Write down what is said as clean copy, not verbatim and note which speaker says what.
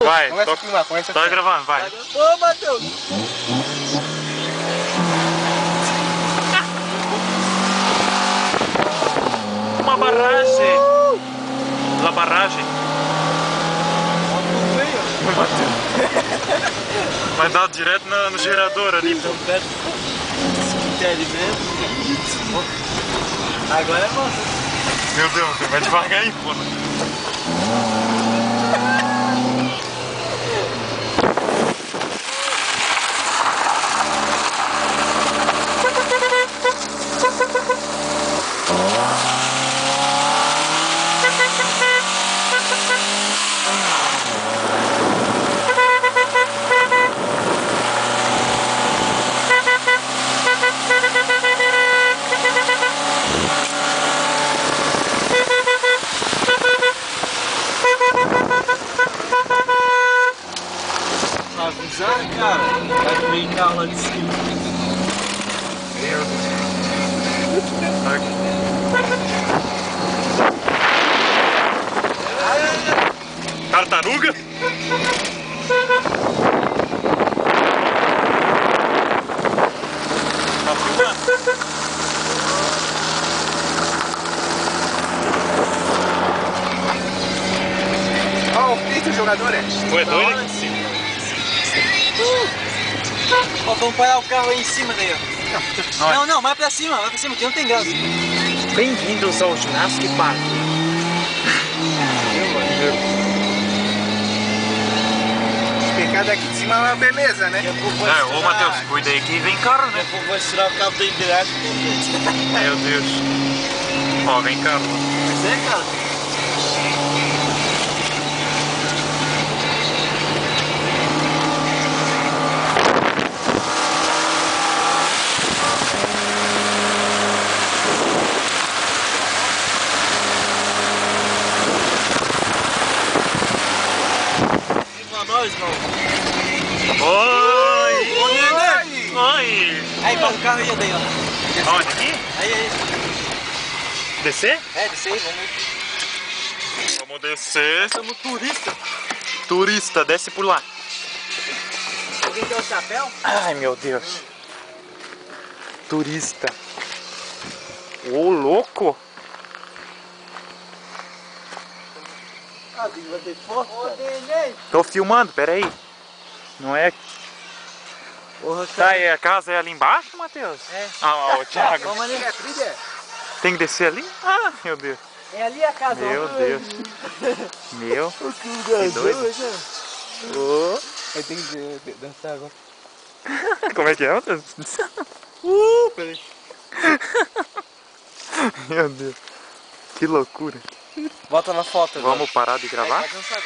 Speaker 1: Vai,
Speaker 2: começa a filmar, começa a
Speaker 1: tá
Speaker 2: filmar.
Speaker 1: gravando, vai.
Speaker 3: Ô, Matheus!
Speaker 1: Uma barragem. La barragem. Vai dar direto no gerador ali.
Speaker 3: Então, perto do cemitério mesmo. Agora é bom.
Speaker 1: Meu Deus, vai devagar aí, pô.
Speaker 3: Avisar, cara, vai vir carro lá de cima.
Speaker 1: Meu Deus. Tartaruga? Tá filmando?
Speaker 2: Ó, o Peter, o jogador, é?
Speaker 1: Foi doido aqui em cima.
Speaker 3: Ó, vamos parar o carro aí em cima daí, ó. Não, não, vai pra cima, que não tem graça.
Speaker 1: Bem-vindos ao Jurassic Park.
Speaker 2: O pecado aqui de cima é uma beleza, né?
Speaker 1: Ô Matheus, cuida aí que vem carro, né?
Speaker 3: Eu vou tirar o cabo da embreagem.
Speaker 1: Meu Deus. Ó, vem carro.
Speaker 3: Mas é, cara. Nós, mano.
Speaker 1: Oi!
Speaker 3: Ô, Nenê!
Speaker 1: Oi!
Speaker 3: Aí, para o carro aí, daí, ó.
Speaker 1: Aonde? Aqui?
Speaker 3: Aí.
Speaker 1: Descer?
Speaker 3: É, desce aí, vamos.
Speaker 1: Vamos descer.
Speaker 3: Somos turistas.
Speaker 1: Turista, desce por lá.
Speaker 3: Alguém tem o chapéu?
Speaker 1: Ai, meu Deus. Turista. Ô, louco!
Speaker 3: Ah, tem que bater forte. Ô, Nenê!
Speaker 1: Tô filmando, peraí. Não é...
Speaker 3: Porra,
Speaker 1: Tá, e a casa é ali embaixo, Matheus?
Speaker 3: É.
Speaker 1: Ah, ô, Thiago.
Speaker 3: Vamos ali.
Speaker 2: É trilha?
Speaker 1: Tem que descer ali? Ah, meu Deus.
Speaker 3: É ali a casa.
Speaker 1: Meu
Speaker 3: ó.
Speaker 1: Deus. Meu. Que doido. Ô.
Speaker 2: Aí tem que dançar agora.
Speaker 1: Como é que é, Matheus?
Speaker 3: Peraí.
Speaker 1: Meu Deus. Que loucura.
Speaker 3: Bota na foto agora.
Speaker 1: Vamos parar de gravar?
Speaker 3: Vai dançar agora.